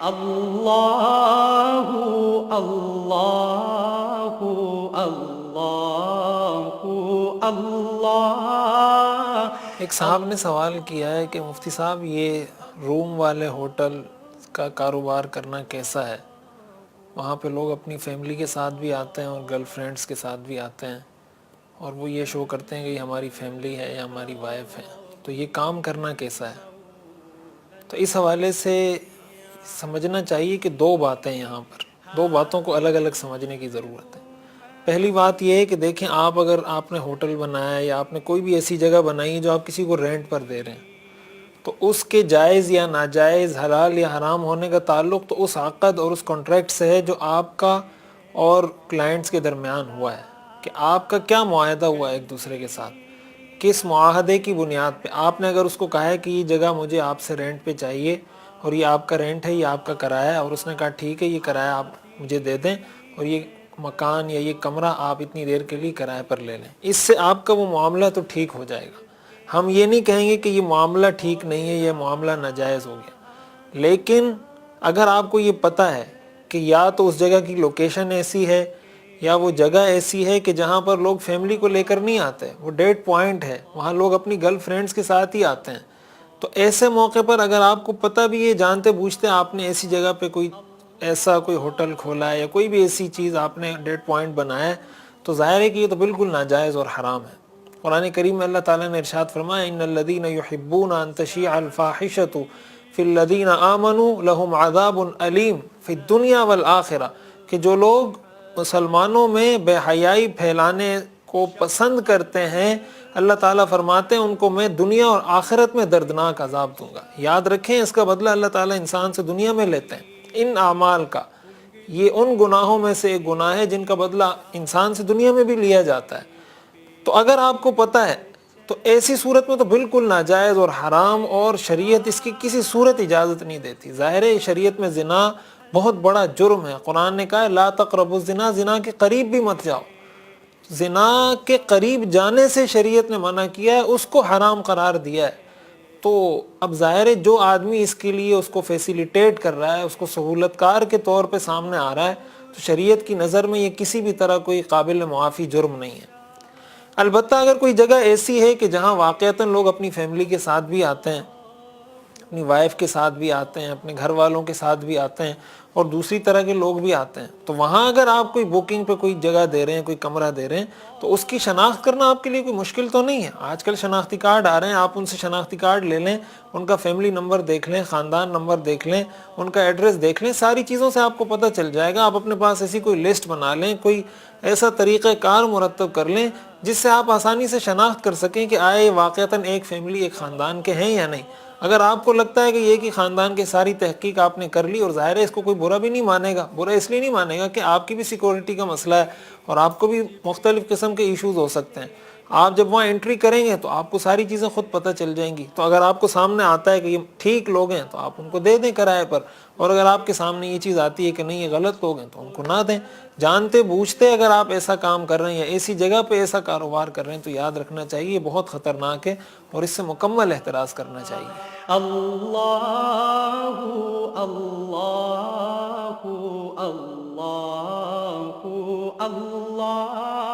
اللہ اللہ اللہ اللہ۔ ایک صاحب نے سوال کیا ہے کہ مفتی صاحب یہ روم والے ہوٹل کا کاروبار کرنا کیسا ہے؟ وہاں پہ لوگ اپنی فیملی کے ساتھ بھی آتے ہیں اور گرل فرینڈس کے ساتھ بھی آتے ہیں، اور وہ یہ شو کرتے ہیں کہ یہ ہماری فیملی ہے یا ہماری وائف ہے، تو یہ کام کرنا کیسا ہے؟ تو اس حوالے سے سمجھنا چاہیے کہ دو باتیں یہاں پر، دو باتوں کو الگ الگ سمجھنے کی ضرورت ہے۔ پہلی بات یہ ہے کہ دیکھیں، اگر آپ نے ہوٹل بنایا ہے یا آپ نے کوئی بھی ایسی جگہ بنائی ہے جو آپ کسی کو رینٹ پر دے رہے ہیں، تو اس کے جائز یا ناجائز، حلال یا حرام ہونے کا تعلق تو اس عقد اور اس کانٹریکٹ سے ہے جو آپ کا اور کلائنٹس کے درمیان ہوا ہے، کہ آپ کا کیا معاہدہ ہوا ہے ایک دوسرے کے ساتھ، کس معاہدے کی بنیاد پہ آپ نے اگر اس کو کہا ہے کہ یہ جگہ مجھے آپ سے رینٹ پہ چاہیے اور یہ آپ کا رینٹ ہے، یہ آپ کا کرایہ ہے، اور اس نے کہا ٹھیک ہے یہ کرایہ آپ مجھے دے دیں اور یہ مکان یا یہ کمرہ آپ اتنی دیر کے لیے کرایہ پر لے لیں، اس سے آپ کا وہ معاملہ تو ٹھیک ہو جائے گا۔ ہم یہ نہیں کہیں گے کہ یہ معاملہ ٹھیک نہیں ہے، یہ معاملہ ناجائز ہو گیا، لیکن اگر آپ کو یہ پتہ ہے کہ یا تو اس جگہ کی لوکیشن ایسی ہے یا وہ جگہ ایسی ہے کہ جہاں پر لوگ فیملی کو لے کر نہیں آتے، وہ ڈیڈ پوائنٹ ہے، وہاں لوگ اپنی گرل فرینڈس کے ساتھ ہی آتے ہیں، تو ایسے موقع پر اگر آپ کو پتہ بھی ہے، جانتے بوجھتے آپ نے ایسی جگہ پہ کوئی ہوٹل کھولا ہے یا کوئی بھی ایسی چیز آپ نے ڈیڈ پوائنٹ بنایا ہے، تو ظاہر ہے کہ یہ تو بالکل ناجائز اور حرام ہے۔ قرآن کریم میں اللہ تعالیٰ نے ارشاد فرمایا ان الذین یحبون ان تشیع الفاحشۃ فی الذین آمنوا لہم عذاب علیم فی الدنیا والآخرہ، کہ جو لوگ مسلمانوں میں بے حیائی پھیلانے کو پسند کرتے ہیں، اللہ تعالیٰ فرماتے ہیں ان کو میں دنیا اور آخرت میں دردناک عذاب دوں گا۔ یاد رکھیں اس کا بدلہ اللہ تعالیٰ انسان سے دنیا میں لیتے ہیں، ان اعمال کا۔ یہ ان گناہوں میں سے ایک گناہ ہے جن کا بدلہ انسان سے دنیا میں بھی لیا جاتا ہے۔ تو اگر آپ کو پتہ ہے تو ایسی صورت میں تو بالکل ناجائز اور حرام، اور شریعت اس کی کسی صورت اجازت نہیں دیتی۔ ظاہر ہے شریعت میں زنا بہت بڑا جرم ہے، قرآن نے کہا ہے لا تقربوا الزنا، زنا کے قریب بھی مت جاؤ۔ زنا کے قریب جانے سے شریعت نے منع کیا ہے، اس کو حرام قرار دیا ہے۔ تو اب ظاہر ہے جو آدمی اس کے لیے اس کو فیسیلیٹیٹ کر رہا ہے، اس کو سہولت کار کے طور پہ سامنے آ رہا ہے، تو شریعت کی نظر میں یہ کسی بھی طرح کوئی قابل معافی جرم نہیں ہے۔ البتہ اگر کوئی جگہ ایسی ہے کہ جہاں واقعتاً لوگ اپنی فیملی کے ساتھ بھی آتے ہیں، اپنی وائف کے ساتھ بھی آتے ہیں، اپنے گھر والوں کے ساتھ بھی آتے ہیں، اور دوسری طرح کے لوگ بھی آتے ہیں، تو وہاں اگر آپ کوئی بکنگ پہ کوئی جگہ دے رہے ہیں، کوئی کمرہ دے رہے ہیں، تو اس کی شناخت کرنا آپ کے لیے کوئی مشکل تو نہیں ہے۔ آج کل شناختی کارڈ آ رہے ہیں، آپ ان سے شناختی کارڈ لے لیں، ان کا فیملی نمبر دیکھ لیں، خاندان نمبر دیکھ لیں، ان کا ایڈریس دیکھ لیں، ساری چیزوں سے آپ کو پتہ چل جائے گا۔ آپ اپنے پاس ایسی کوئی لسٹ بنا لیں، کوئی ایسا طریقہ کار مرتب کر لیں جس سے آپ آسانی سے شناخت کر سکیں کہ آئے یہ واقعتاً ایک فیملی، ایک خاندان کے ہیں یا نہیں۔ اگر آپ کو لگتا ہے کہ یہ کہ خاندان کی ساری تحقیق آپ نے کر لی، اور ظاہر ہے اس کو کوئی برا بھی نہیں مانے گا، برا اس لیے نہیں مانے گا کہ آپ کی بھی سیکورٹی کا مسئلہ ہے اور آپ کو بھی مختلف قسم کے ایشوز ہو سکتے ہیں۔ آپ جب وہاں انٹری کریں گے تو آپ کو ساری چیزیں خود پتہ چل جائیں گی۔ تو اگر آپ کو سامنے آتا ہے کہ یہ ٹھیک لوگ ہیں تو آپ ان کو دے دیں کرائے پر، اور اگر آپ کے سامنے یہ چیز آتی ہے کہ نہیں یہ غلط لوگ ہیں تو ان کو نہ دیں۔ جانتے بوجھتے اگر آپ ایسا کام کر رہے ہیں یا ایسی جگہ پہ ایسا کاروبار کر رہے ہیں تو یاد رکھنا چاہیے یہ بہت خطرناک ہے، اور اس سے مکمل احتراز کرنا چاہیے۔ اللہ اللہ اللہ اللہ